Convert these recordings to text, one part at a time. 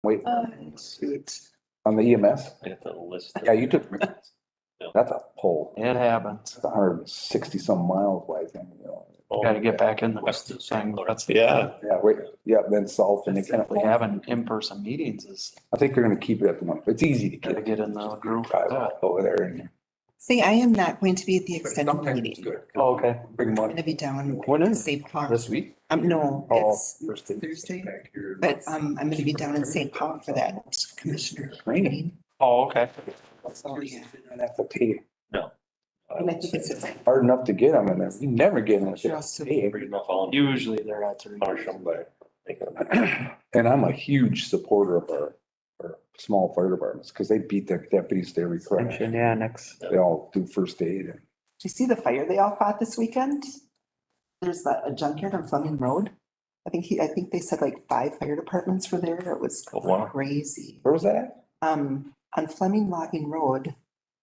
Wait, Sweet. on the EMS? I have to list. Yeah, you took, that's a pole. It happens. It's 160 some miles wide thing, you know. Gotta get back in the thing. That's Yeah. Yeah, wait, yeah, then south and they kind Definitely having in-person meetings is I think they're gonna keep it at the one. It's easy to gotta get get in the groove. drive over there and. See, I am not going to be at the extended Sometimes it's meeting. good. Oh, okay. Bring I'm money. gonna be down. When is St. Paul. This week? No, Oh, it's first day. Thursday, but I'm gonna be down in St. Paul for that commissioner training. Oh, okay. So, yeah. And have to pay. No. And I think it's Hard enough to get them in there. You never get them. Just to- Usually they're at 3. And I'm a huge supporter of our small fire departments because they beat their deputies to every crash. Yeah, next. They all do first aid and Do you see the fire they all fought this weekend? There's a junkyard on Fleming Road. I think they said like 5 fire departments were there. It was Oh, wow. crazy. where was that at? On Fleming Logging Road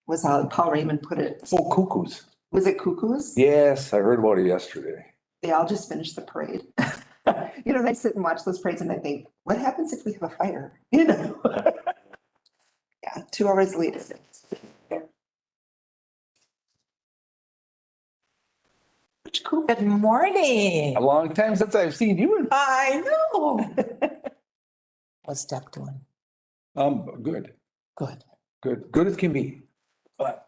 was, Paul Raymond put it, Oh, Cuckoos. was it Cuckoos? Yes, I heard about it yesterday. They all just finished the parade. You know, and I sit and watch those parades and I think, what happens if we have a fire? You know? Yeah, 2 hours later. Good morning. A long time since I've seen you. I know. What's Deb doing? Good, Good. good as can be. But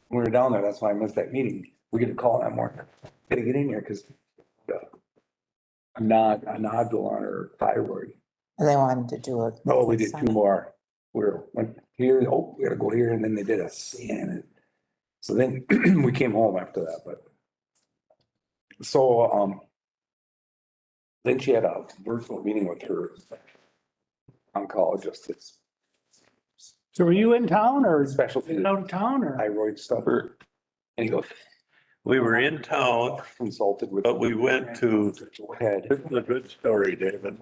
when we were down there, that's why I missed that meeting. We get a call that morning. Gotta get in here because a nodule on her thyroid. And they wanted to do it. Oh, we did 2 more. Went here, oh, we gotta go here, and then they did a scan. So then we came home after that, but. So, then she had a virtual meeting with her oncologist. It's So were you in town or specialty out of town or? thyroid stuff. And he goes, We were in town, consulted with. but we went to, Head this is a good story, David.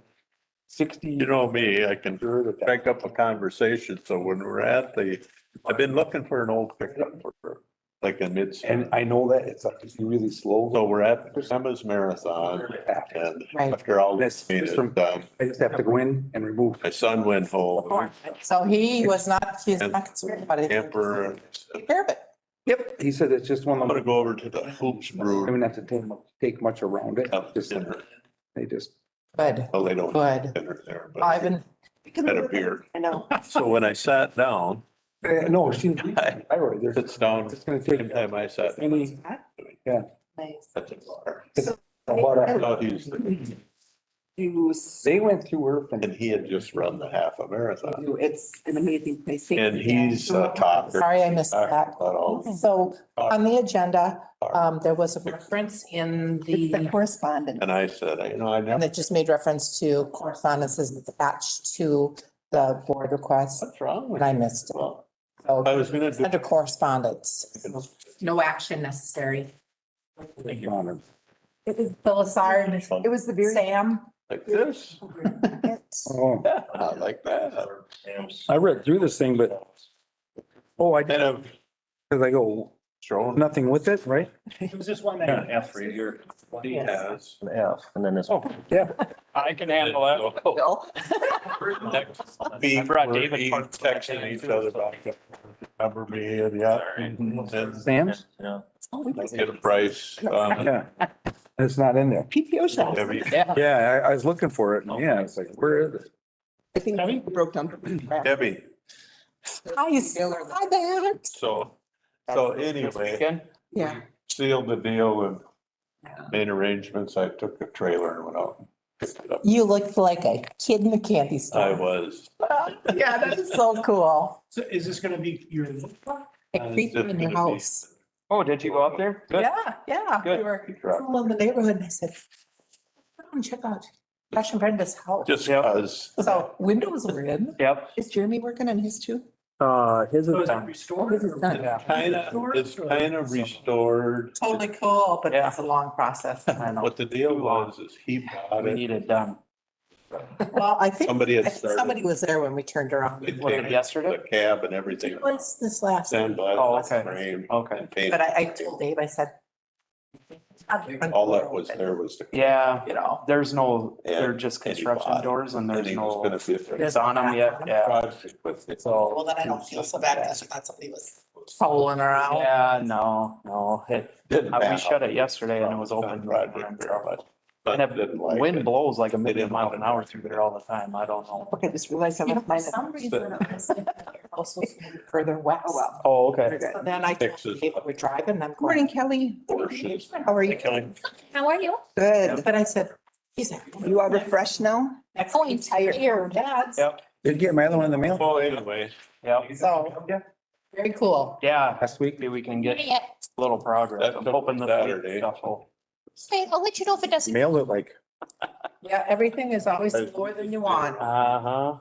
60. You know me, I can strike up a conversation. So when we're at I've been looking for an old pickup for like a mid. And I know that it's really slow. So we're at Emma's Marathon and Right. after all this is done, I just have to go in and remove. my son went home. So he's not concerned about it. Camper. Take care of it. Yep, he said it's just one I'm of gonna them. go over to the Hoops I Brew. don't have to take much around it. Have Just, dinner. they just, Good, Well, they don't good. have dinner there, but Ivan, had a beer. I know. So when I sat down, no, she's thyroid. There's, sits down, it's gonna take same time I sat. any, Nice. At the bar. about I a- thought he's, they went through her from. and he had just run the half a marathon. It's an amazing place. And he's a talker. sorry I missed that. About all- So on the agenda, there was a reference in It's the the, correspondence. And I said, I and never, it just made reference to correspondences attached to the board request, what's wrong with and I you? missed it. Well, So I was gonna do. under correspondence, no action necessary. Honor. It was Phyllisard, It was the very. Sam. Like this, Oh, yeah, like that. I read through this thing, but. Oh, I did, Kind of cause I go, thrown. nothing with it, right? It was just one Yeah. that. F right here. He has. An F and then this. Oh, yeah. I can handle that. Bill. We I brought were David texting each other about, remember me and yeah. And Sam's? Yeah. get a price. Yeah. It's not in there. PPO shop. Debbie, Yeah, I was looking for it and yeah, it's like, where is it? I think Debbie? it broke down. Debbie, Hi, Dan. so This anyway, weekend? Yeah. sealed the deal and made arrangements. I took a trailer and went out and picked it up. You looked like a kid in a candy store. I was. Yeah, that is so cool. So is this gonna be your? It creeped in your house. Oh, did you go up there? Good. Yeah. Good. We were in the neighborhood and I said, come check out Josh and Brenda's house. Just because. So windows were in. Yep. Is Jeremy working on his too? His So is is it done. restored? His is done. It's kind of restored. Totally cool, but Yeah. it's a long process. I know. What the deal was is he bought We it. need it done. Well, I think Somebody I had think started. somebody was there when we turned around. They Was it take yesterday? The cab and everything. It was this last, Sandblast Oh, okay. frame. Okay. and paint. but I told Dave, I said, All that was there was the. Yeah, You know, there's no, And- they're just and he construction bought it. doors and there's he was no, gonna be a it's on them yet, yeah. project with it. So. well, then I don't feel so bad because not somebody was fouling around. Yeah, no, Didn't we matter. shut it yesterday and it was open. Project there, but And didn't like wind it. blows like a They million didn't miles want an it. hour through there all the time. I don't know. Okay, I just realized I You know, left mine. for some reason, it was also further west. Oh, well. Oh, okay. So then I told Fixes. Dave that we're driving and I'm Good morning, going, Kelly. Porsches. How are you? How are you? Good. but I said, he's like. You all refreshed now? Next Oh, week, I'm tired. tired. Dad's. Yep, Did you get my other one in the mail Well, anyway. yep. So, very cool. Yeah, last week? maybe we can get Yeah. a little progress. That I'm took hoping the Saturday. stuff will. Okay, I'll let you know if it doesn't. Mailed it like, Yeah, everything is always slower than you want. Uh-huh.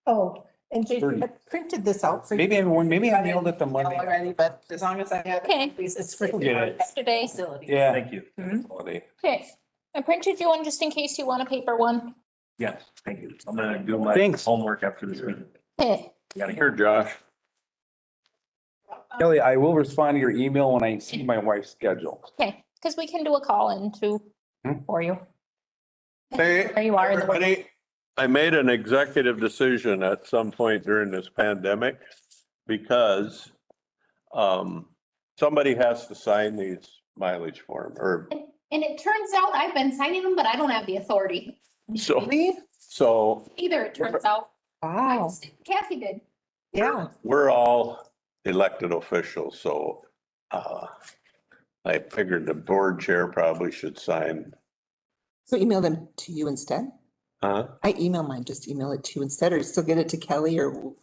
Oh, and JP had printed this out for you. maybe I mailed it the Monday. Already, but as long as I have. Okay. It's for. Get it. Today. Facilities. Yeah. Thank you. Mhm. Holiday. Okay, I printed you one just in case you want a paper one. Yes, thank you. I'm gonna do my Thanks. homework after this meeting. Okay, Here, Josh. Kelly, I will respond to your email when I see my wife's schedule. okay, because we can do a call in too for you. Hey, There you are. in the- everybody. I made an executive decision at some point during this pandemic because somebody has to sign these mileage form or And it turns out I've been signing them, but I don't have the authority so either, it turns out. Wow. Kathy did. Yeah. we're all elected officials, so I figured the board chair probably should sign. So email them to you instead? Huh? I email mine, just email it to you instead, or still get it to Kelly or?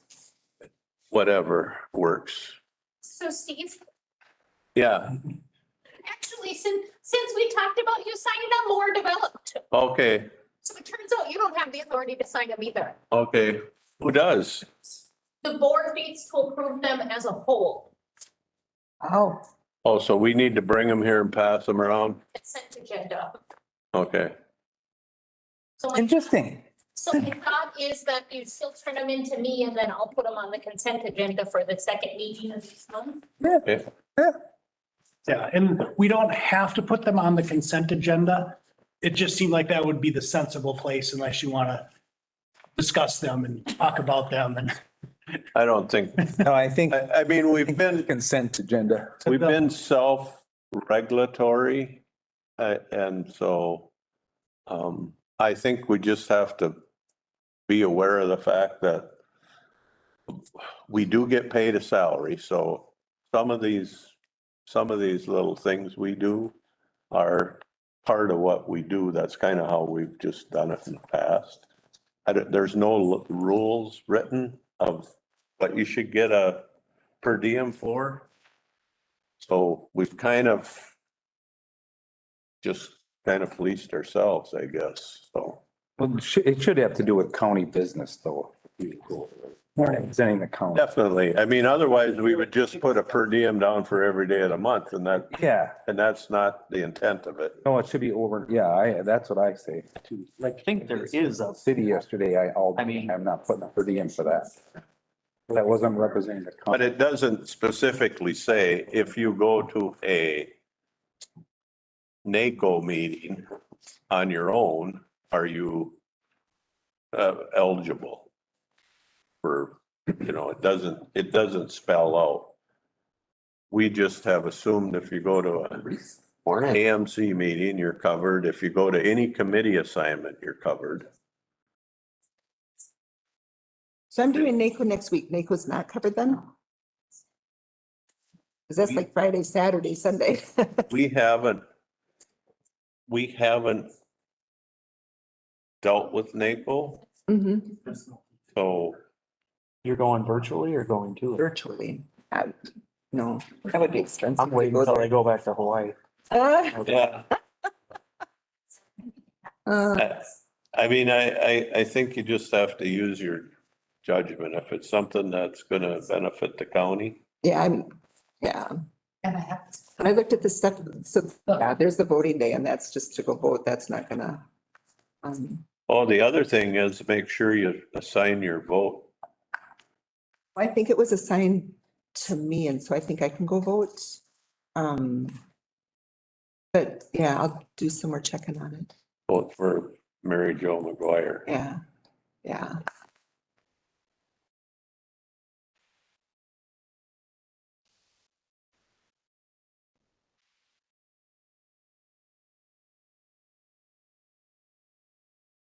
Whatever works. So Steve, Yeah, actually, since we talked about you signing them, more developed. okay, So it turns out you don't have the authority to sign them either. okay. Who does? The board needs to approve them as a whole. Oh, Oh, so we need to bring them here and pass them around? Consent agenda. Okay. So Interesting. so my thought is that you still turn them into me and then I'll put them on the consent agenda for the second meeting of this month. Okay. Yeah, and we don't have to put them on the consent agenda. It just seemed like that would be the sensible place unless you want to discuss them and talk about them and. I don't think, No, I think I mean, we've been consent agenda. self-regulatory. And so I think we just have to be aware of the fact that we do get paid a salary. So some of these little things we do are part of what we do. That's kind of how we've just done it in the past. There's no rules written of what you should get a per diem for. So we've kind of just policed ourselves, I guess, so. Well, it should have to do with county business though. More representing the county. Definitely. I mean, otherwise we would just put a per diem down for every day of the month and Yeah, that's not the intent of it. no, it should be over. Yeah, that's what I say too. I think there is a. City yesterday, I'm not putting a per diem for that. That wasn't representing the But county. it doesn't specifically say if you go to a NACO meeting on your own, are you eligible for, it doesn't spell out. We just have assumed if you go to an AMC meeting, you're covered. If you go to any committee assignment, you're covered. so I'm doing NACO next week. NACO's not covered then? Cause that's like Friday, Saturday, Sunday. We haven't dealt with NACO, Mhm. so You're going virtually or going to it? Virtually. No, that would be expensive. I'm waiting until I go back to Hawaii. yeah. Uh, I mean, I think you just have to use your judgment. If it's something that's gonna benefit the county. yeah, yeah. And I have. And I looked at the stuff, so, yeah, there's the voting day and that's just to go vote. That's not gonna. Oh, the other thing is make sure you assign your vote. I think it was assigned to me and so I think I can go vote. But yeah, I'll do some more checking on it. Vote for Mary Jo McGuire. Yeah, yeah.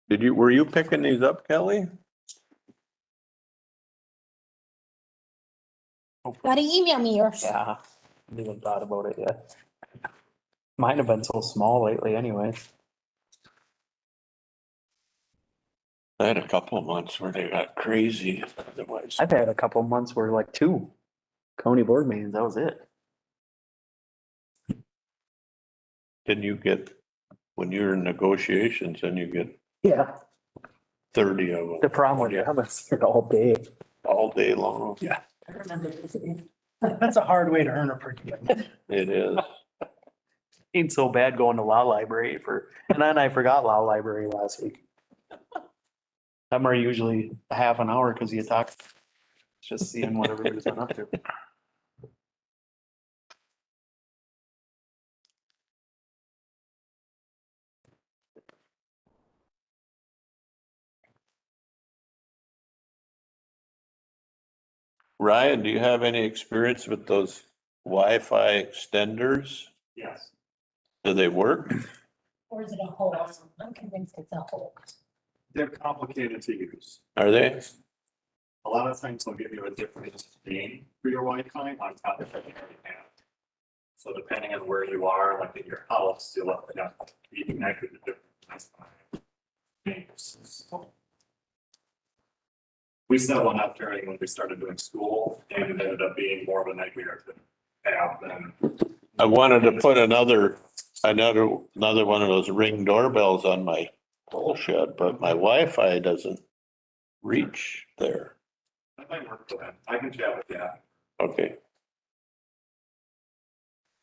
Were you picking these up, Kelly? Gotta email me yours. Yeah, haven't even thought about it yet. Mine have been so small lately anyway. I had a couple of months where they got crazy. Otherwise, I've had a couple months where like 2 county board meetings, that was it. didn't you get, when you're in negotiations, then you get Yeah. 30 of them. The problem with them is they're all day. All day long. Yeah. That's a hard way to earn a per diem. It is. Ain't so bad going to law library and then I forgot law library last week. Them are usually a half an hour because you talk, just seeing what everybody's been up to. Ryan, do you have any experience with those Wi-Fi extenders? Yes, Do they work? Or is it a hole? I'm convinced it's a hole. they're complicated to use. Are they? A lot of times they'll give you a different name for your Wi-Fi on top of what you already have. So depending on where you are, like in your house, you'll have to be connected to different Wi-Fi names. We set one up during when we started doing school, and it ended up being more of a nightmare to have than. I wanted to put another one of those Ring doorbells on my pole shed, but my Wi-Fi doesn't reach there. That might work for them. I can chat with that. Okay.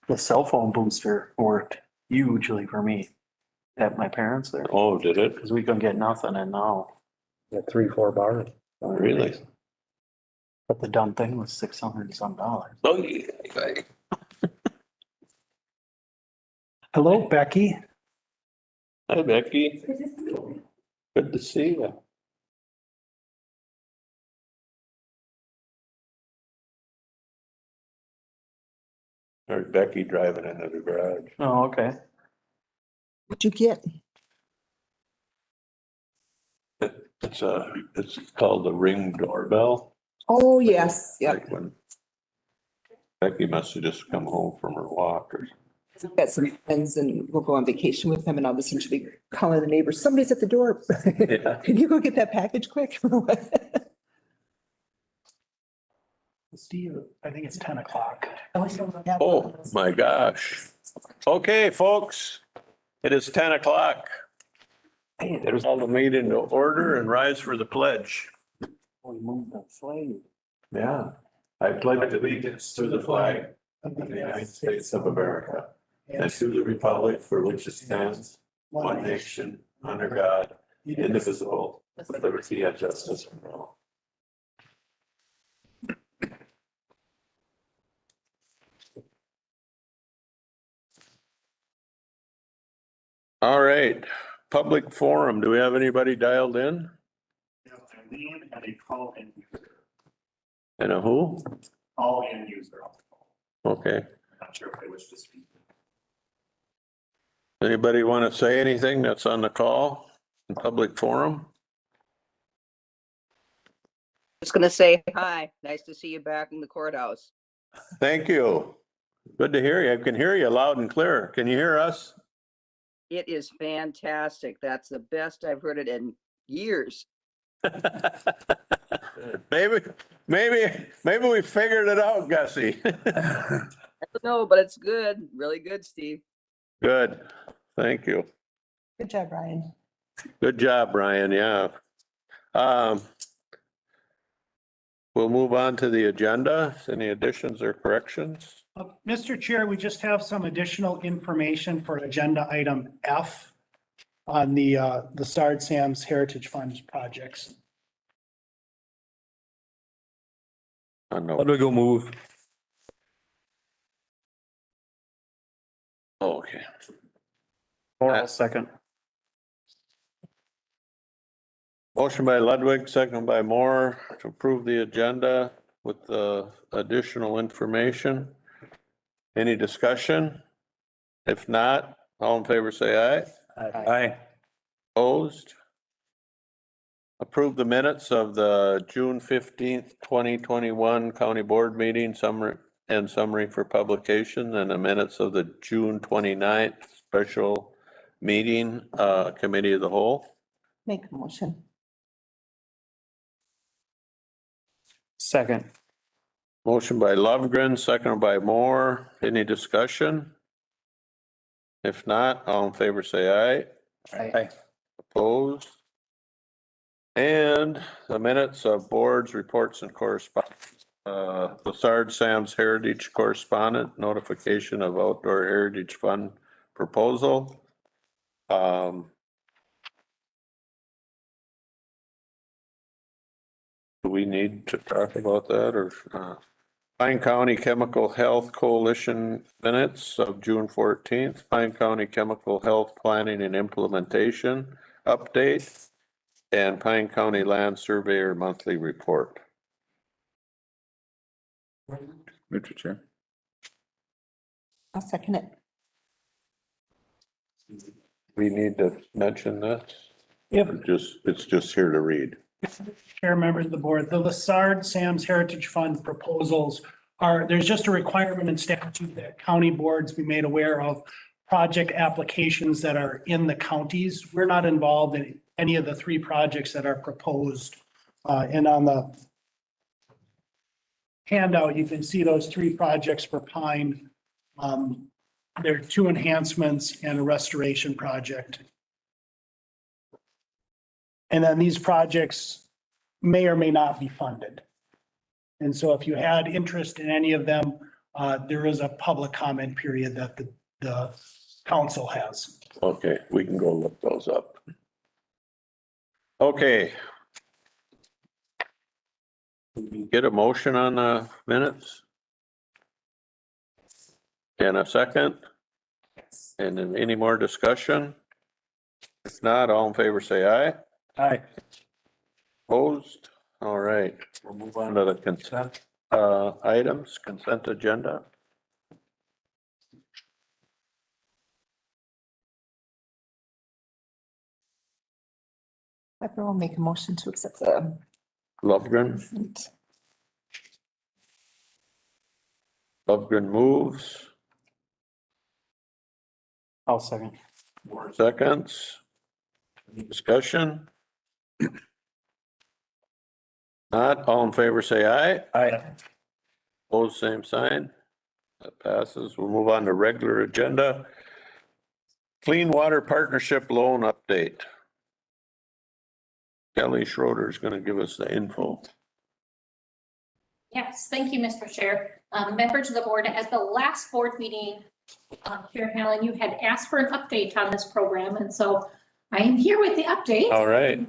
The cell phone booster worked hugely for me at my parents' there, Oh, did it? because we couldn't get nothing and now. Got 3-4 bars. Really? But the dumb thing was $600 and some. Oh, yeah. Hello, Becky. Hi, Becky. Good to see you. There's Becky driving into the garage. Oh, okay. What'd you get? It's called the Ring doorbell. Oh, yes, yep. Like when Becky must have just come home from her walk or Got some friends and we'll go on vacation with them and all of a sudden she'll be calling the neighbors, somebody's at the door. Yeah. Can you go get that package quick? Steve, I think it's 10 o'clock. Oh, my gosh. Okay, folks, it is 10 o'clock. Hey, there's. Call the meeting to order and rise for the pledge. We moved the flag. Yeah. I pledge allegiance to the flag of the United States of America and to the republic for which it stands, one nation, under God, indivisible, with liberty and justice for all. All right, public forum. Do we have anybody dialed in? Eileen and a call-in user. And a who? Call-in user. Okay. Not sure if they wish to speak. Anybody want to say anything that's on the call in public forum? Just gonna say hi. Nice to see you back in the courthouse. Thank you. Good to hear you. I can hear you loud and clear. Can you hear us? It is fantastic. That's the best I've heard it in years. Maybe we figured it out, Gussie. I don't know, but it's good. Really good, Steve. Good. Thank you. Good job, Ryan. Good job, Brian. Yeah. We'll move on to the agenda. Any additions or corrections? Mr. Chair, we just have some additional information for agenda item F on the Sard Sam's Heritage Funds projects. I know. How do we go move? Okay. Or second. Motion by Ludwig, second by Moore to approve the agenda with the additional information. Any discussion? If not, all in favor say aye. Aye. Opposed? Approve the minutes of the June 15th, 2021 County Board meeting summary and summary for publication, and the minutes of the June 29th special meeting, committee of the whole. Make a motion. Second. Motion by Lovegren, second by Moore. Any discussion? If not, all in favor say aye. Aye. Opposed? And the minutes of boards, reports and correspondence. Lassard Sam's Heritage Correspondent, notification of Outdoor Heritage Fund proposal. Do we need to talk about that or? Pine County Chemical Health Coalition minutes of June 14th, Pine County Chemical Health Planning and Implementation update, and Pine County Land Surveyor monthly report. Mr. Chair. I'll second it. We need to mention this? If It's just here to read. Chair, members of the board, the Lassard Sam's Heritage Fund proposals are, there's just a requirement in statute that county boards be made aware of project applications that are in the counties. We're not involved in any of the three projects that are proposed. And on the handout, you can see those three projects for Pine. There are two enhancements and a restoration project. And then these projects may or may not be funded. And so if you had interest in any of them, there is a public comment period that the council has. Okay, we can go look those up. Okay. Get a motion on the minutes? And a second? And then any more discussion? If not, all in favor say aye. Aye. Opposed? All right, we'll move on to the consent items, consent agenda. I'll make a motion to accept the. Lovegren. Lovegren moves. I'll second. More seconds. Discussion? Not, all in favor say aye. Aye. Opposed, same sign. That passes. We'll move on to regular agenda. Clean Water Partnership Loan Update. Kelly Schroeder is going to give us the info. Yes, thank you, Mr. Chair. Members of the board, at the last board meeting, Chair Helen, you had asked for an update on this program, and so I am here with the update. All right.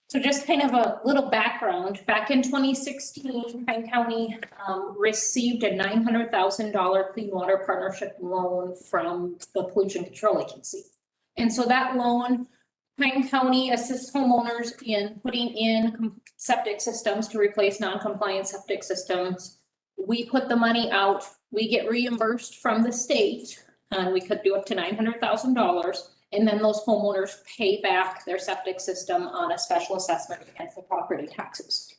So just kind of a little background, back in 2016, Pine County received a $900,000 Clean Water Partnership loan from the Pollution Control Agency. And so that loan, Pine County assists homeowners in putting in septic systems to replace non-compliant septic systems. We put the money out, we get reimbursed from the state, and we could do up to $900,000. And then those homeowners pay back their septic system on a special assessment against the property taxes.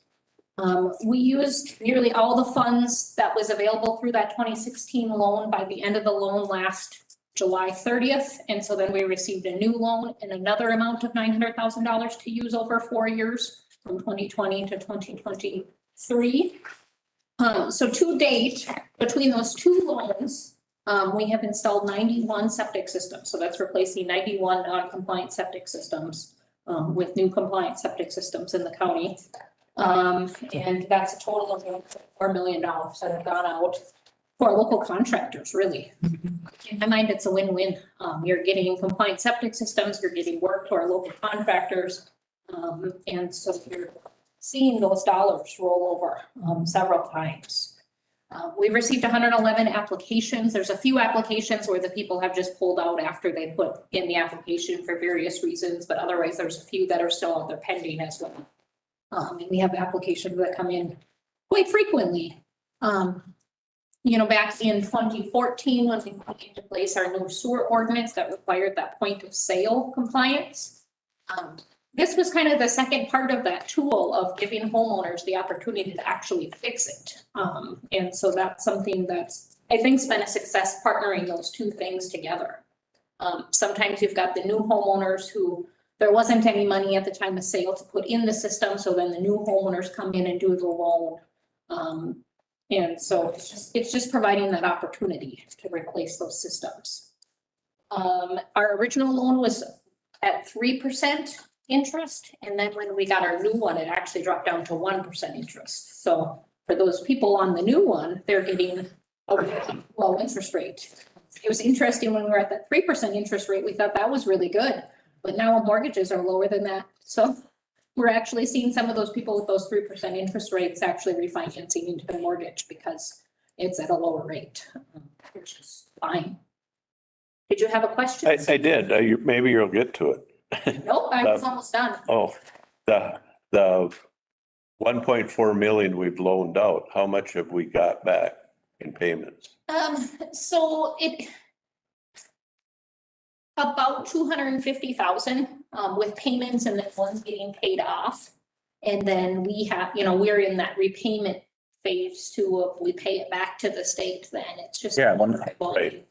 We used nearly all the funds that was available through that 2016 loan by the end of the loan last July 30th. And so then we received a new loan and another amount of $900,000 to use over 4 years from 2020 to 2023. So to date, between those two loans, we have installed 91 septic systems. So that's replacing 91 non-compliant septic systems with new compliant septic systems in the county. And that's a total of $4 million that have gone out for local contractors, really. In my mind, it's a win-win. You're getting compliant septic systems, you're getting work to our local contractors. And so you're seeing those dollars roll over several times. We've received 111 applications. There's a few applications where the people have just pulled out after they put in the application for various reasons, but otherwise there's a few that are still out there pending as well. And we have applications that come in quite frequently. Back in 2014, when we put into place our new sewer ordinance that required that point of sale compliance. This was kind of the second part of that tool of giving homeowners the opportunity to actually fix it. And so that's something that's, I think, has been a success, partnering those two things together. Sometimes you've got the new homeowners who there wasn't any money at the time of sale to put in the system. So then the new homeowners come in and do the loan. And so it's just providing that opportunity to replace those systems. Our original loan was at 3% interest. And then when we got our new one, it actually dropped down to 1% interest. So for those people on the new one, they're getting a low interest rate. It was interesting when we were at that 3% interest rate, we thought that was really good, but now mortgages are lower than that. So we're actually seeing some of those people with those 3% interest rates actually refinancing into the mortgage because it's at a lower rate, which is fine. Did you have a question? I did. Maybe you'll get to it. Nope, I was almost done. Oh, the 1.4 million we've loaned out, how much have we got back in payments? So about 250,000 with payments and then ones getting paid off. And then we have, we're in that repayment phase too of we pay it back to the state, then it's just. Yeah, right.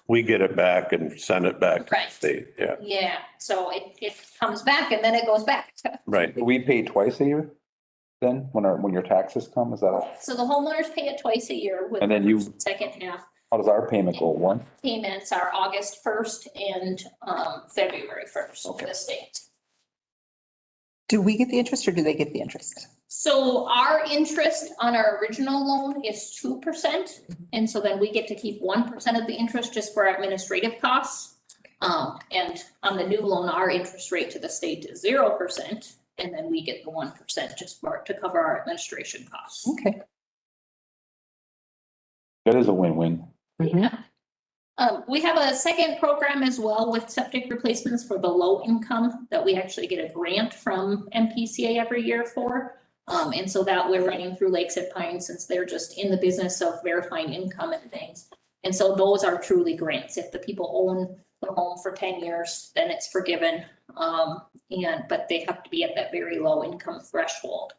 We get it back and send it back to the Right. state, yeah. Yeah, so it comes back and then it goes back. Right. Do we pay twice a year then, when your taxes come, is that, So the homeowners pay it twice a year with and then the second half. how does our payment go? One? Payments are August 1st and February 1st Okay. to the state. Do we get the interest or do they get the interest? So our interest on our original loan is 2%. And so then we get to keep 1% of the interest just for our administrative costs. And on the new loan, our interest rate to the state is 0%. And then we get the 1% just to cover our administration costs. Okay. That is a win-win. Yeah. We have a second program as well with septic replacements for the low income that we actually get a grant from MPCA every year for. And so that we're running through Lakes and Pines since they're just in the business of verifying income and things. And so those are truly grants. If the people own the home for 10 years, then it's forgiven. But they have to be at that very low income threshold.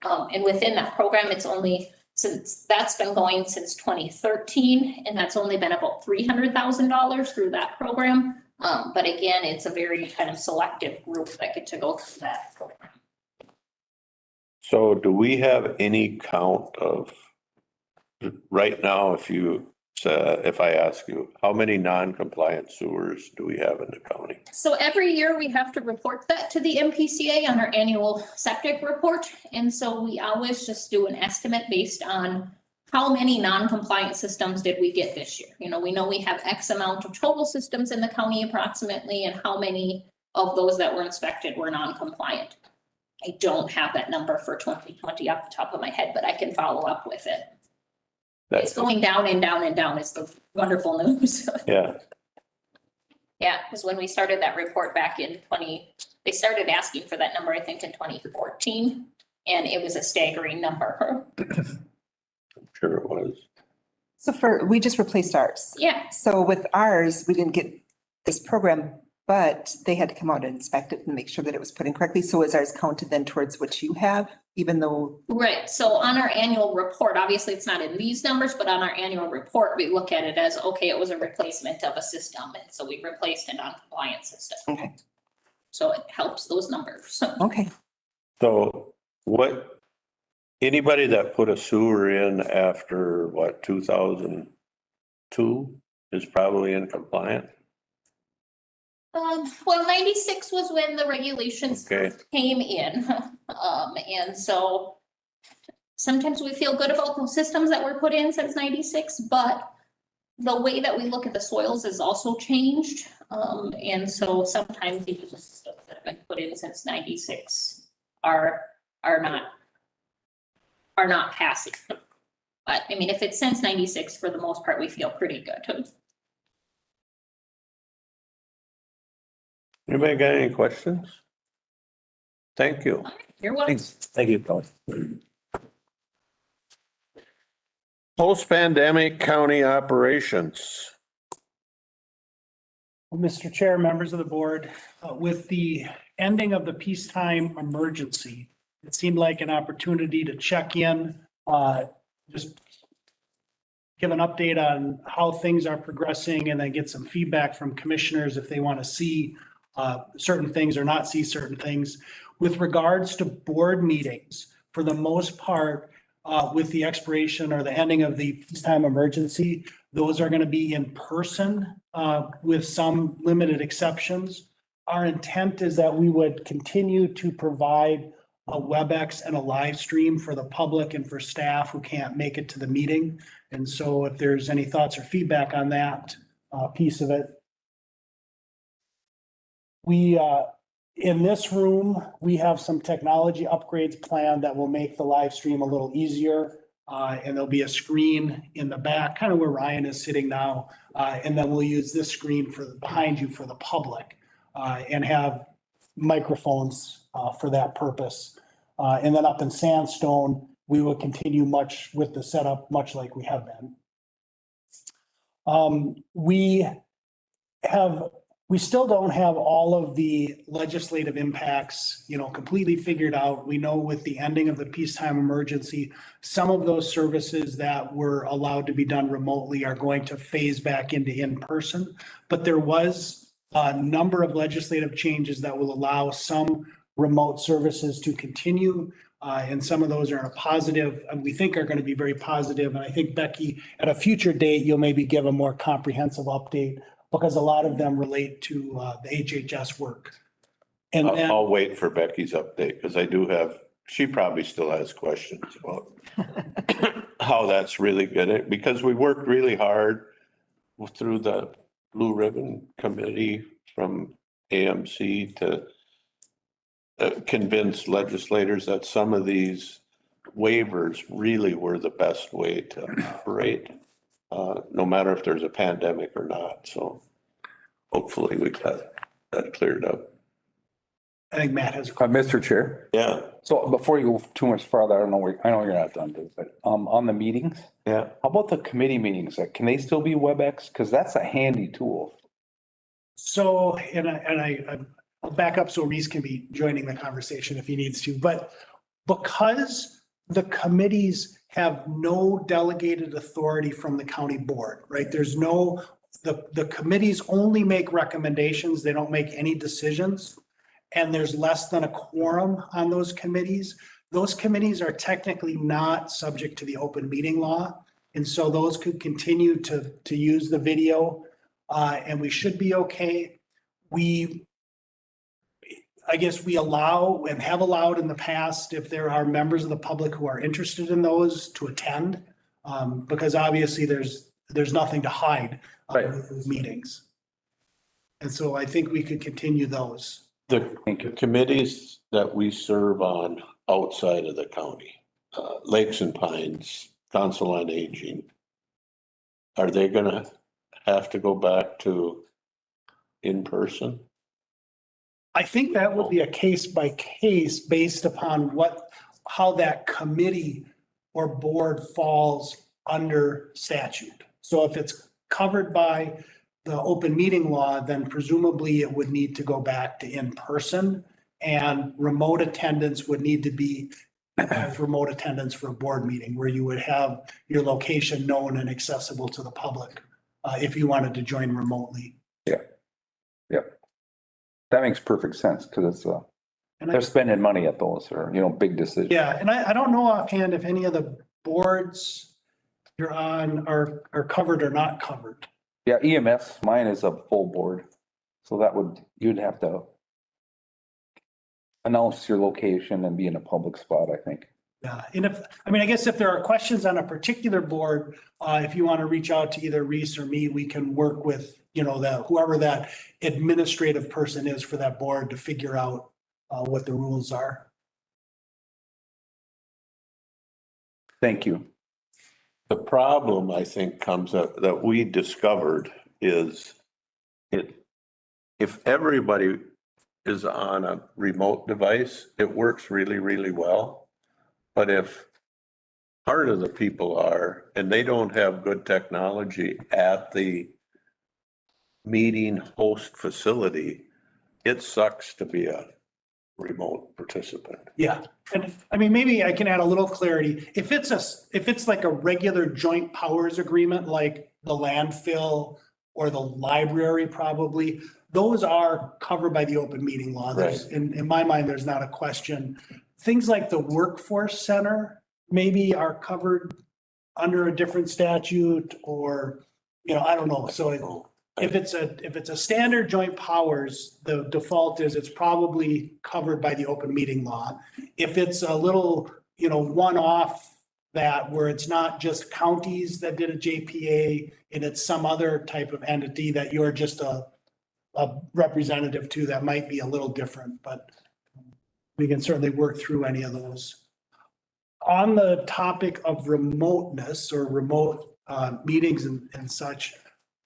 And within that program, it's only, since that's been going since 2013, and that's only been about $300,000 through that program. But again, it's a very kind of selective group that get to go through that program. So do we have any count of, right now, if I ask you, how many non-compliant sewers do we have in the county? So every year we have to report that to the MPCA on our annual septic report. And so we always just do an estimate based on how many non-compliant systems did we get this year? We know we have X amount of total systems in the county approximately, and how many of those that were inspected were non-compliant. I don't have that number for 2020 off the top of my head, but I can follow up with it. It's going down and down and down. It's the wonderful news. Yeah. Yeah, because when we started that report back in they started asking for that number, I think in 2014, and it was a staggering number. I'm sure it was. So we just replaced ours. Yeah, So with ours, we didn't get this program, but they had to come out and inspect it and make sure that it was put in correctly. So is ours counted then towards what you have, even though? right. So on our annual report, obviously it's not in these numbers, but on our annual report, we look at it as, okay, it was a replacement of a system. And so we replaced a non-compliant system. Okay. So it helps those numbers. Okay. So anybody that put a sewer in after 2002 is probably in compliant? Well, 96 was when the regulations Okay. came in. And so sometimes we feel good about those systems that were put in since 96, but the way that we look at the soils has also changed. And so sometimes the systems that have been put in since 96 are not passing. But I mean, if it's since 96, for the most part, we feel pretty good. Anybody got any questions? Thank you. You're welcome. Thanks. Thank you, Kelly. Post-pandemic county operations. Mr. Chair, members of the board, with the ending of the peacetime emergency, it seemed like an opportunity to check in, just give an update on how things are progressing and then get some feedback from commissioners if they want to see certain things or not see certain things. With regards to board meetings, for the most part, with the expiration or the ending of the peacetime emergency, those are going to be in person with some limited exceptions. Our intent is that we would continue to provide a WebEx and a live stream for the public and for staff who can't make it to the meeting. And so if there's any thoughts or feedback on that piece of it. We, in this room, we have some technology upgrades planned that will make the live stream a little easier. And there'll be a screen in the back, kind of where Ryan is sitting now. And then we'll use this screen for behind you for the public and have microphones for that purpose. And then up in Sandstone, we will continue much with the setup, much like we have been. We still don't have all of the legislative impacts, completely figured out. We know with the ending of the peacetime emergency, some of those services that were allowed to be done remotely are going to phase back into in-person. But there was a number of legislative changes that will allow some remote services to continue. And some of those are a positive, and we think are going to be very positive. And I think, Becky, at a future date, you'll maybe give a more comprehensive update because a lot of them relate to the HHS work. And then, I'll wait for Becky's update because she probably still has questions about how that's really good. Because we worked really hard through the Blue Ribbon Committee from AMC to convince legislators that some of these waivers really were the best way to operate, no matter if there's a pandemic or not. So hopefully we got that cleared up. I think Matt has. Mr. Chair. Yeah. So before you go too much farther, I know you're not done, but on the meetings, Yeah. how about the committee meetings? Can they still be WebEx? Because that's a handy tool. So, I'll back up so Reese can be joining the conversation if he needs to, but because the committees have no delegated authority from the county board, right? There's no, the committees only make recommendations. They don't make any decisions. And there's less than a quorum on those committees. Those committees are technically not subject to the open meeting law. And so those could continue to use the video and we should be okay. I guess we allow and have allowed in the past, if there are members of the public who are interested in those, to attend, because obviously there's nothing to hide with those meetings. And so I think we could continue those. The committees that we serve on outside of the county, Lakes and Pines, Council on Aging, are they gonna have to go back to in person? I think that would be a case by case based upon how that committee or board falls under statute. So if it's covered by the open meeting law, then presumably it would need to go back to in person, and remote attendance would need to be as remote attendance for a board meeting where you would have your location known and accessible to the public if you wanted to join remotely. That makes perfect sense because they're spending money at those or, big decisions. Yeah, and I don't know offhand if any of the boards you're on are covered or not covered. Yeah, EMS, mine is a full board. So you'd have to announce your location and be in a public spot, I think. Yeah, and I guess if there are questions on a particular board, if you want to reach out to either Reese or me, we can work with, whoever that administrative person is for that board to figure out what the rules are. Thank you. The problem, I think, comes up that we discovered is if everybody is on a remote device, it works really, really well. But if part of the people are, and they don't have good technology at the meeting host facility, it sucks to be a remote participant. Yeah, and I mean, maybe I can add a little clarity. If it's like a regular joint powers agreement, like the landfill or the library probably, those are covered by the open meeting law. There's, in my mind, there's not a question. Things like the workforce center maybe are covered under a different statute or, I don't know. So if it's a standard joint powers, the default is it's probably covered by the open meeting law. If it's a little, one-off that where it's not just counties that did a JPA and it's some other type of entity that you're just a representative to, that might be a little different, but we can certainly work through any of those. On the topic of remoteness or remote meetings and such,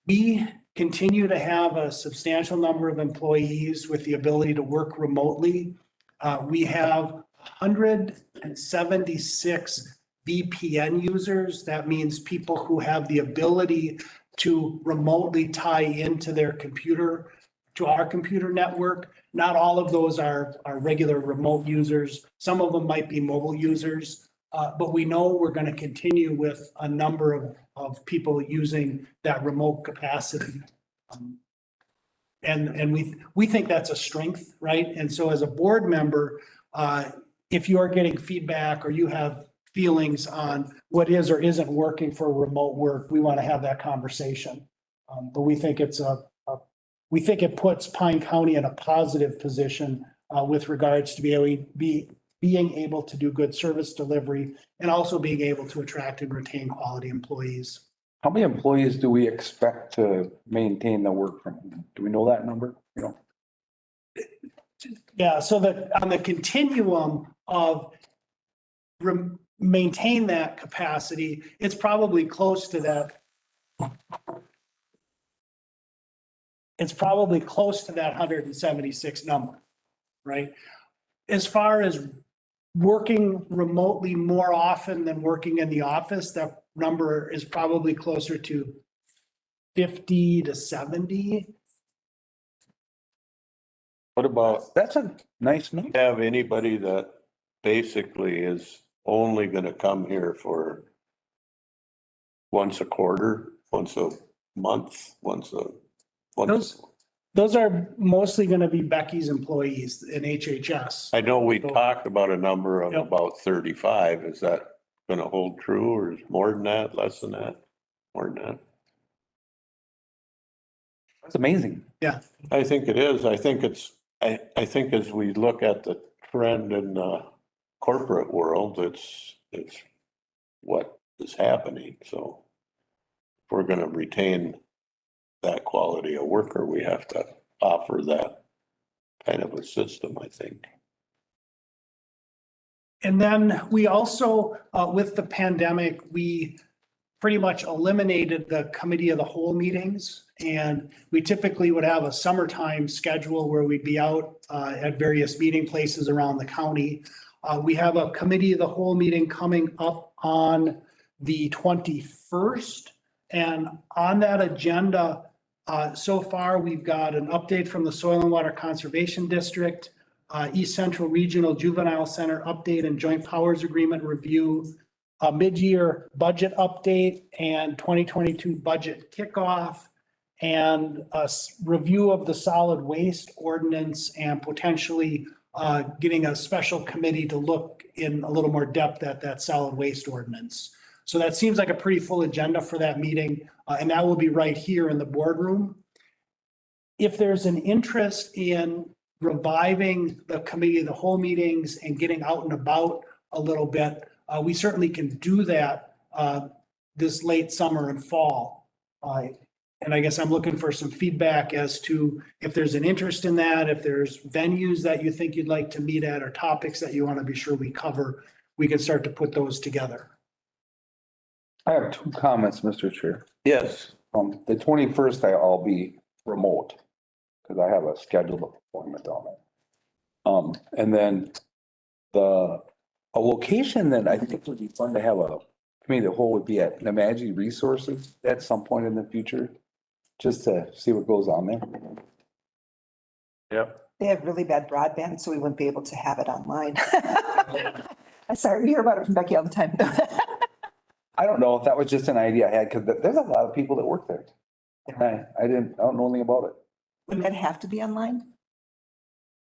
we continue to have a substantial number of employees with the ability to work remotely. We have 176 VPN users. That means people who have the ability to remotely tie into their computer, to our computer network. Not all of those are regular remote users. Some of them might be mobile users. But we know we're going to continue with a number of people using that remote capacity. And we think that's a strength, right? And so as a board member, if you are getting feedback or you have feelings on what is or isn't working for remote work, we want to have that conversation. But we think it puts Pine County in a positive position with regards to being able to do good service delivery and also being able to attract and retain quality employees. How many employees do we expect to maintain the work from home? Do we know that number? Yeah, so that on the continuum of maintain that capacity, it's probably close to that. It's probably close to that 176 number, right? As far as working remotely more often than working in the office, that number is probably closer to 50 to 70. What about, That's a nice number. have anybody that basically is only gonna come here for once a quarter, once a month, Those are mostly going to be Becky's employees in HHS. I know we talked about a number of Yep. about 35. Is that gonna hold true or is more than that, less than that? More than that? That's amazing. I think it is. I think as we look at the trend in the corporate world, it's what is happening. So if we're gonna retain that quality of worker, we have to offer that kind of a system, I think. And then we also, with the pandemic, we pretty much eliminated the committee of the whole meetings. And we typically would have a summertime schedule where we'd be out at various meeting places around the county. We have a committee of the whole meeting coming up on the 21st. And on that agenda, so far, we've got an update from the Soil and Water Conservation District, East Central Regional Juvenile Center update and Joint Powers Agreement review, a mid-year budget update and 2022 budget kickoff, and a review of the solid waste ordinance and potentially getting a special committee to look in a little more depth at that solid waste ordinance. So that seems like a pretty full agenda for that meeting, and that will be right here in the boardroom. If there's an interest in reviving the committee of the whole meetings and getting out and about a little bit, we certainly can do that this late summer and fall. And I guess I'm looking for some feedback as to if there's an interest in that, if there's venues that you think you'd like to meet at or topics that you want to be sure we cover, we can start to put those together. I have two comments, Mr. Chair. Yes. The 21st, I'll be remote because I have a scheduled appointment on it. And then a location that I think would be fun to have a committee of the whole would be at Namaji Resources at some point in the future, just to see what goes on there. Yep. They have really bad broadband, so we wouldn't be able to have it online. I'm sorry, we hear about it from Becky all the time. I don't know if that was just an idea I had because there's a lot of people that work there. And I don't know anything about it. Would that have to be online?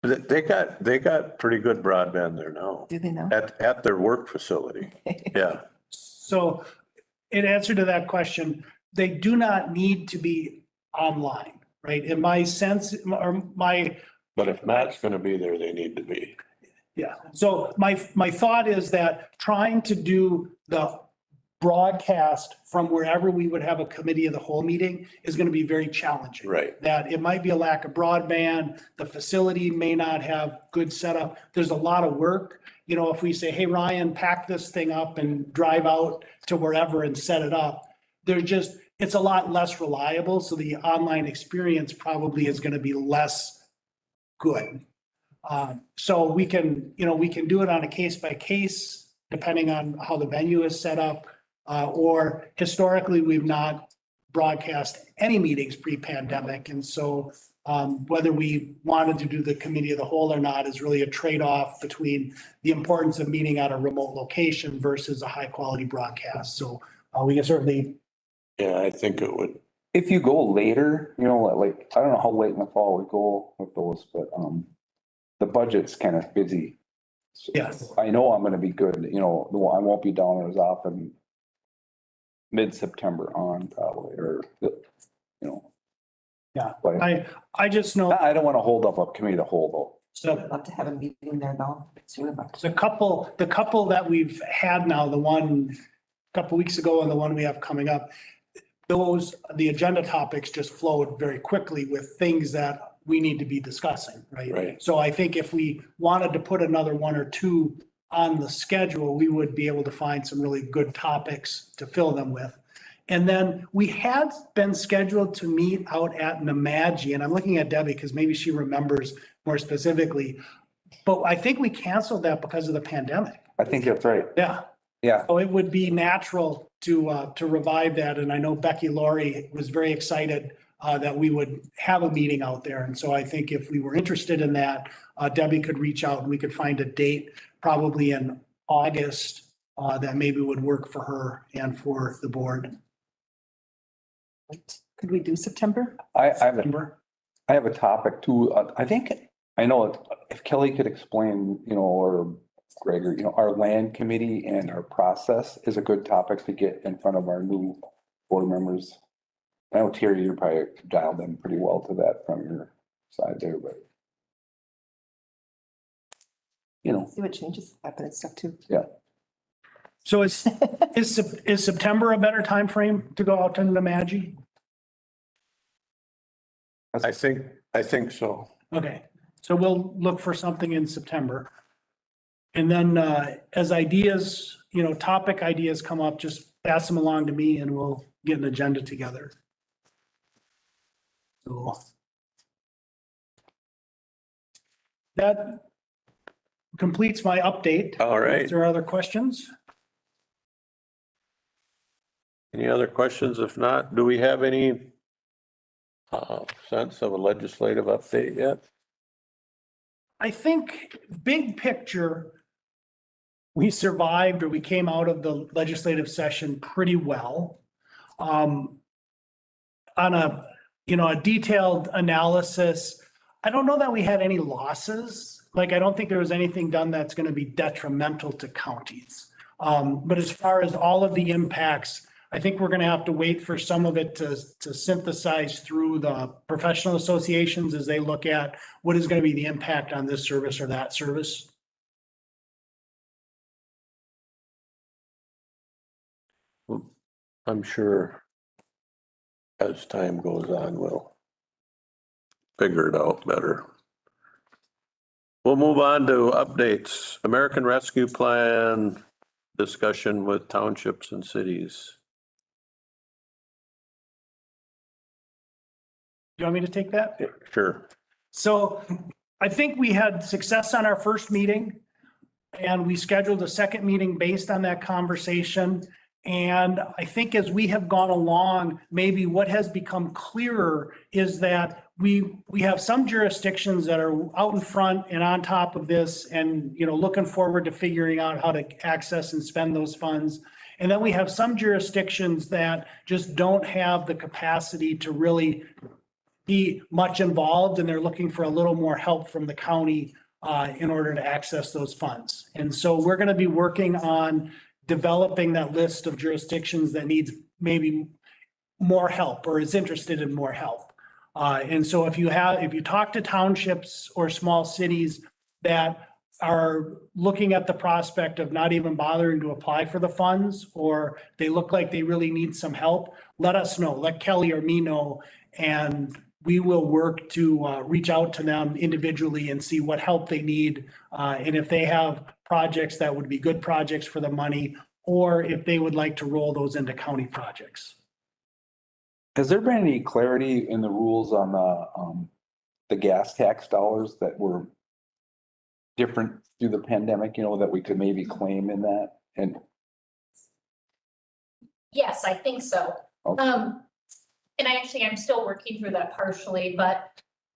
They got pretty good broadband there now Do they know? at their work facility. Yeah. So in answer to that question, they do not need to be online, right? In my sense, or my, But if Matt's going to be there, they need to be. yeah. So my thought is that trying to do the broadcast from wherever we would have a committee of the whole meeting is going to be very challenging. Right. That it might be a lack of broadband, the facility may not have good setup. There's a lot of work. You know, if we say, hey, Ryan, pack this thing up and drive out to wherever and set it up, it's a lot less reliable. So the online experience probably is going to be less good. So we can do it on a case by case, depending on how the venue is set up. Or historically, we've not broadcast any meetings pre-pandemic. And so whether we wanted to do the committee of the whole or not is really a trade-off between the importance of meeting at a remote location versus a high-quality broadcast. So we can certainly. Yeah, I think it would. If you go later, like, I don't know how late in the fall we go with those, but the budget's kind of busy. So Yes. I know I'm going to be good, I won't be down as often mid-September on probably, Yeah, but I just know I don't want to hold up a committee to hold though. so I'd love to have a meeting there though. the couple that we've had now, the one a couple weeks ago and the one we have coming up, the agenda topics just flowed very quickly with things that we need to be discussing, right? Right. So I think if we wanted to put another one or two on the schedule, we would be able to find some really good topics to fill them with. And then we had been scheduled to meet out at Namaji, and I'm looking at Debbie because maybe she remembers more specifically. But I think we canceled that because of the pandemic. I think that's right. Yeah. Yeah. So it would be natural to revive that. And I know Becky Laurie was very excited that we would have a meeting out there. And so I think if we were interested in that, Debbie could reach out and we could find a date probably in August that maybe would work for her and for the board. Could we do September? I September. have a topic too. I know if Kelly could explain, or Greg, or, our land committee and our process is a good topic to get in front of our new board members. I know Terry, you're probably dialed in pretty well to that from your side there, but See what changes happen and stuff too. yeah. So is September a better time frame to go out to Namaji? I think so. Okay, so we'll look for something in September. And then as ideas, topic ideas come up, just pass them along to me and we'll get an agenda together. So that completes my update. All right. Is there other questions? Any other questions? If not, do we have any sense of a legislative update yet? I think big picture, we survived or we came out of the legislative session pretty well. On a detailed analysis, I don't know that we had any losses. Like, I don't think there was anything done that's going to be detrimental to counties. But as far as all of the impacts, I think we're going to have to wait for some of it to synthesize through the professional associations as they look at what is going to be the impact on this service or that service. I'm sure as time goes on, we'll figure it out better. We'll move on to updates. American Rescue Plan discussion with townships and cities. You want me to take that? Sure. So I think we had success on our first meeting and we scheduled a second meeting based on that conversation. And I think as we have gone along, maybe what has become clearer is that we have some jurisdictions that are out in front and on top of this and, looking forward to figuring out how to access and spend those funds. And then we have some jurisdictions that just don't have the capacity to really be much involved and they're looking for a little more help from the county in order to access those funds. And so we're going to be working on developing that list of jurisdictions that needs maybe more help or is interested in more help. And so if you talk to townships or small cities that are looking at the prospect of not even bothering to apply for the funds, or they look like they really need some help, let us know, let Kelly or me know, and we will work to reach out to them individually and see what help they need. And if they have projects that would be good projects for the money, or if they would like to roll those into county projects. Has there been any clarity in the rules on the gas tax dollars that were different through the pandemic, that we could maybe claim in that? And Yes, I think so. Okay. And I'm still working through that partially, but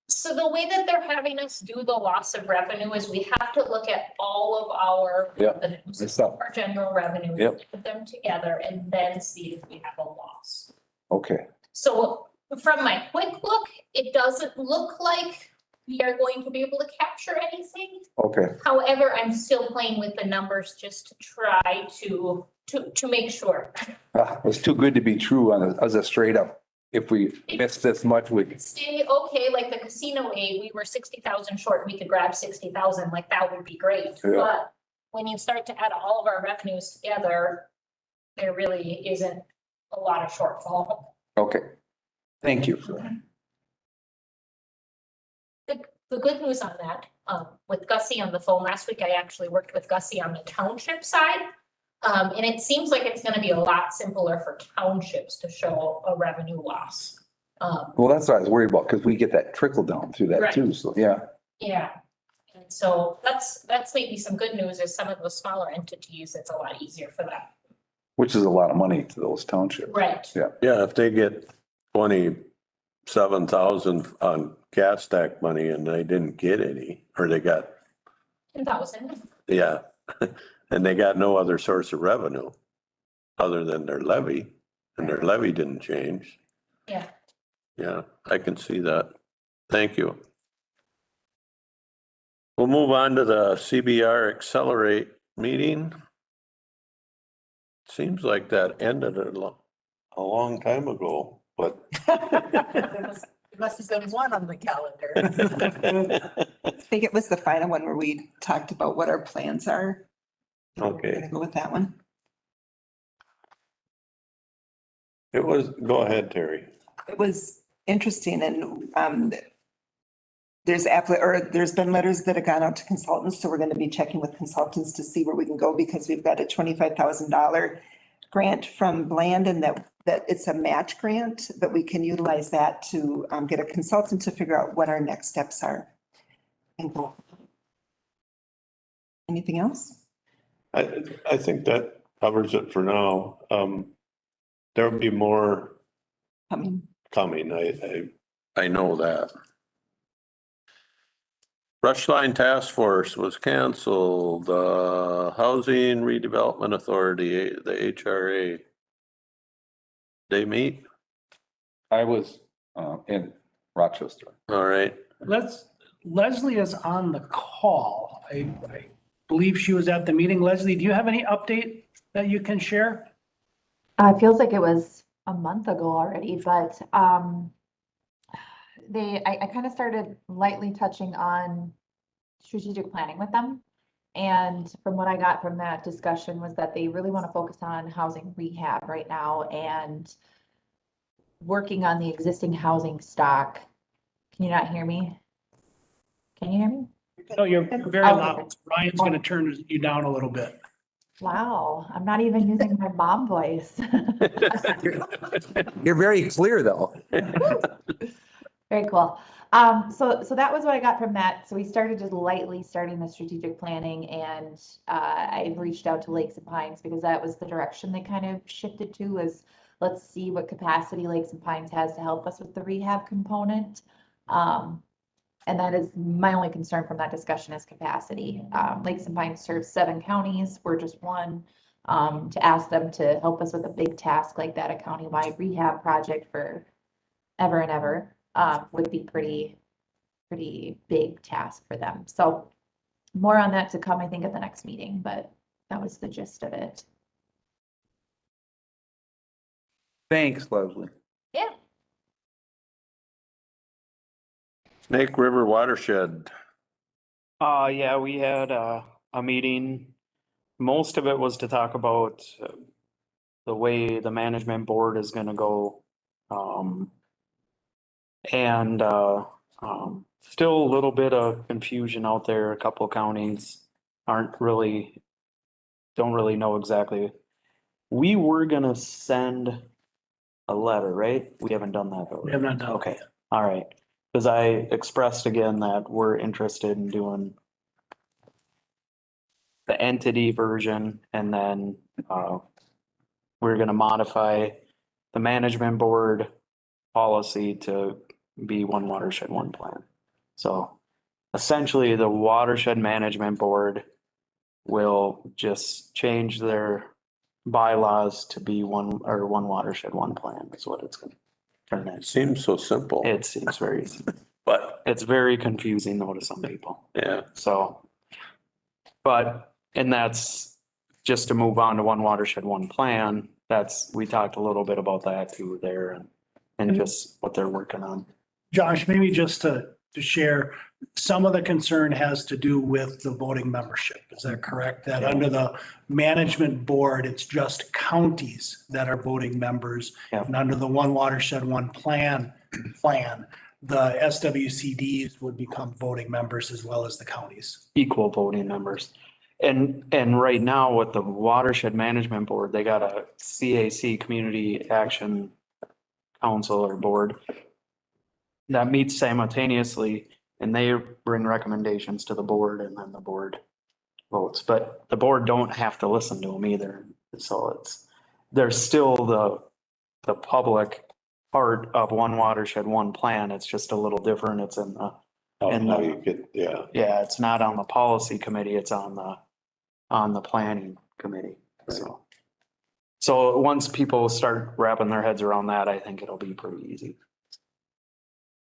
so the way that they're having us do the loss of revenue is we have to look at all of our Yep. revenues, our general revenues, Yep. put them together and then see if we have a loss. okay, So from my quick look, it doesn't look like we are going to be able to capture anything. okay, However, I'm still playing with the numbers just to try to make sure. it's too good to be true as a straight up. If we miss this much, we Stay okay, like the casino aid, we were 60,000 short, we could grab 60,000, like that would be great. Yeah. But when you start to add all of our revenues together, there really isn't a lot of shortfall. okay. Thank you. The good news on that, with Gussie on the phone last week, I actually worked with Gussie on the township side. And it seems like it's gonna be a lot simpler for townships to show a revenue loss. Well, that's what I was worried about, because we get that trickle down through that Right. too, so, yeah. Yeah. And so that's maybe some good news is some of those smaller entities, it's a lot easier for them. Which is a lot of money to those townships. Right. Yeah. Yeah, if they get 27,000 on gas tax money and they didn't get any, or they got, 10,000. yeah, and they got no other source of revenue other than their levy, and their levy didn't change. Yeah. Yeah, I can see that. Thank you. We'll move on to the Cbr Accelerate Meeting. Seems like that ended a long time ago, but. There must have been one on the calendar. I think it was the final one where we talked about what our plans are. We're Okay, gonna go with that one. it was, go ahead, Terry. It was interesting and there's been letters that have gone out to consultants, so we're gonna be checking with consultants to see where we can go because we've got a $25,000 grant from Bland and that it's a match grant, but we can utilize that to get a consultant to figure out what our next steps are. And go. Anything else? I think that covers it for now. There'll be more coming. I know that. Brush Line Task Force was canceled. Housing Redevelopment Authority, the HRA. They meet? I was in Rochester. All right. Leslie is on the call. I believe she was at the meeting. Leslie, do you have any update that you can share? It feels like it was a month ago already, but I kind of started lightly touching on strategic planning with them. And from what I got from that discussion was that they really want to focus on housing rehab right now and working on the existing housing stock. Can you not hear me? Can you hear me? No, you're very Okay. loud. Ryan's gonna turn you down a little bit. Wow, I'm not even using my mom voice. You're very clear, though. Very cool. So that was what I got from that. So we started just lightly starting the strategic planning and I reached out to Lakes and Pines because that was the direction they kind of shifted to is let's see what capacity Lakes and Pines has to help us with the rehab component. And that is my only concern from that discussion is capacity. Lakes and Pines serves 7 counties. We're just one. To ask them to help us with a big task like that, a countywide rehab project for ever and ever, would be pretty big task for them. So more on that to come, I think, at the next meeting, but that was the gist of it. Thanks, Leslie. Yeah. Snake River Watershed. Yeah, we had a meeting. Most of it was to talk about the way the management board is gonna go. And still a little bit of confusion out there. A couple counties don't really know exactly. We were gonna send a letter, right? We haven't done that though. We have not done. Okay, all right. Because I expressed again that we're interested in doing the entity version and then we're gonna modify the management board policy to be one watershed, one plan. So essentially the watershed management board will just change their bylaws to be one watershed, one plan is what it's gonna turn It into. seems so simple, It seems very, but it's very confusing though to some people. yeah, So, and that's just to move on to one watershed, one plan. We talked a little bit about that too there and just what they're working on. Josh, maybe just to share, some of the concern has to do with the voting membership. Is that correct? That under the management board, it's just counties that are voting members. Yeah. And under the one watershed, one plan, the SWCDs would become voting members as well as the counties. Equal voting members. And right now with the watershed management board, they got a CAC, Community Action Council or board that meets simultaneously and they bring recommendations to the board and then the board votes, but the board don't have to listen to them either. So there's still the public part of one watershed, one plan. It's just a little different. It's in the, how you get, yeah. yeah, it's not on the policy committee. It's on the planning committee. So once people start wrapping their heads around that, I think it'll be pretty easy.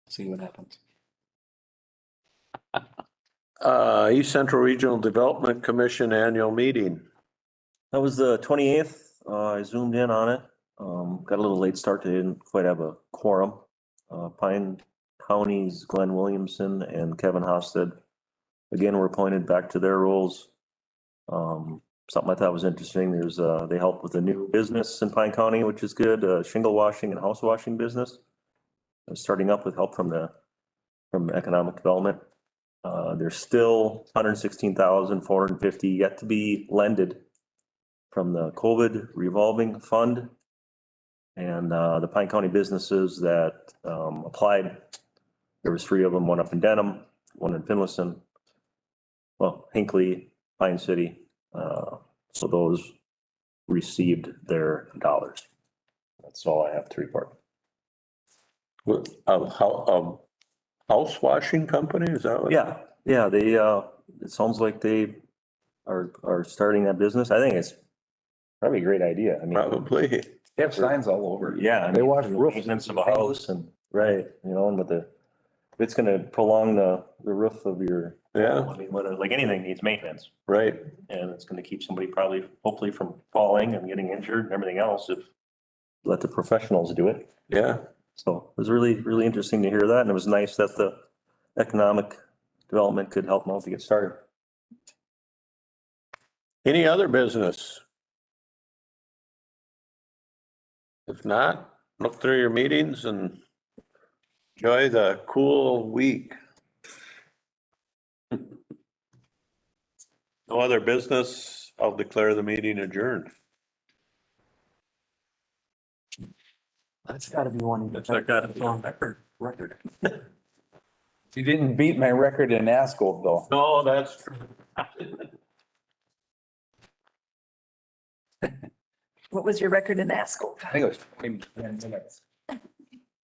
See what happens. East Central Regional Development Commission Annual Meeting. That was the 28th. I zoomed in on it. Got a little late start. They didn't quite have a quorum. Pine County's Glenn Williamson and Kevin Hosted again were appointed back to their roles. Something I thought was interesting. They help with a new business in Pine County, which is good. Shingle washing and house washing business. Starting up with help from economic development. There's still 116,450 yet to be lended from the COVID revolving fund. And the Pine County businesses that applied, there was 3 of them, one up in Denham, one in Finlayson, well, Hinckley, Pine City. So those received their dollars. That's all I have to report. House washing company, is that what? Yeah, they, it sounds like they are starting that business. I think it's probably a great idea. I mean, Probably. They have signs all over. yeah. I They mean, wash the roofs. Maintenance of a house and, right, and with if it's gonna prolong the roof of your. Yeah. I mean, like anything needs maintenance, Right. and it's gonna keep somebody probably, hopefully from falling and getting injured and everything else if let the professionals do it. Yeah. So it was really, really interesting to hear that, and it was nice that the economic development could help them out to get started. Any other business? If not, look through your meetings and enjoy the cool week. No other business, I'll declare the meeting adjourned. That's gotta be one. That's gotta be on record. You didn't beat my record in ASCO though. No, that's true. What was your record in ASCO? I think it was 10 minutes.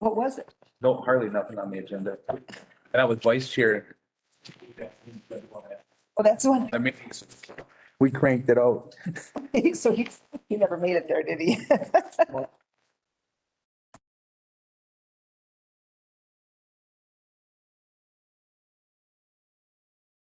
What was it? No, hardly nothing on the agenda. And I was vice chair. Oh, that's the one. I mean, we cranked it out. So he never made it there, did he?